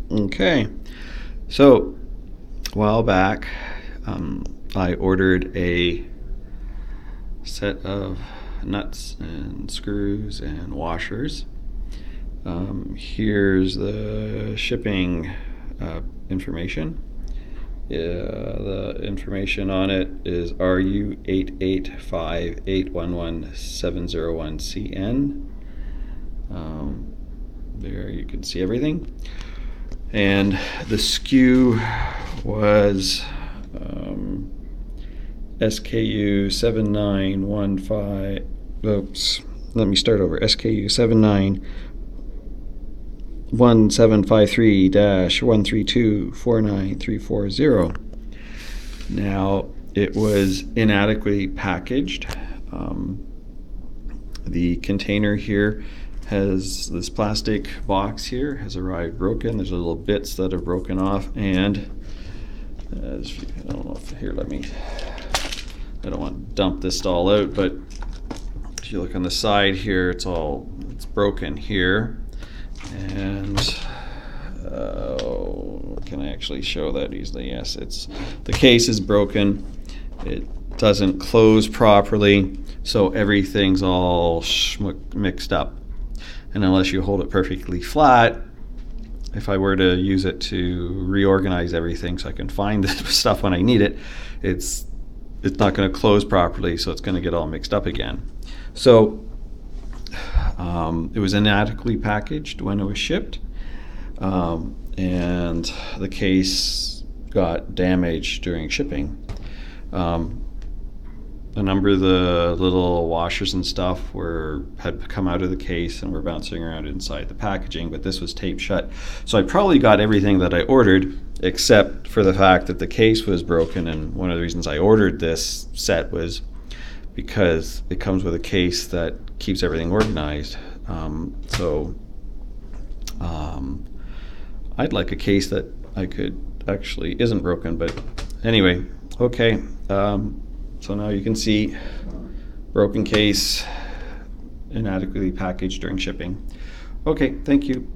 Okay, so a while back, I ordered a set of nuts and screws and washers. Here's the shipping information. The information on it is RU8858117001CN. There you can see everything. And the SKU was SKU 7915. Oops, let me start over. SKU 1753-132-49340. Now, it was inadequately packaged. The container here has this plastic box here has arrived broken. There's little bits that are broken off, and I don't know if here, I don't want to dump this all out, but if you look on the side here, it's broken here. And can I actually show that easily? Yes, the case is broken. It doesn't close properly, so everything's all mixed up. And unless you hold it perfectly flat, if I were to use it to reorganize everything so I can find the stuff when I need it, it's not going to close properly, so it's going to get all mixed up again. So it was inadequately packaged when it was shipped, and the case got damaged during shipping. A number of the little washers and stuff had come out of the case and were bouncing around inside the packaging, but this was taped shut. So I probably got everything that I ordered, except for the fact that the case was broken. And one of the reasons I ordered this set was because it comes with a case that keeps everything organized. I'd like a case that I could actually isn't broken, but anyway, okay. So now you can see broken case, inadequately packaged during shipping. Okay, thank you.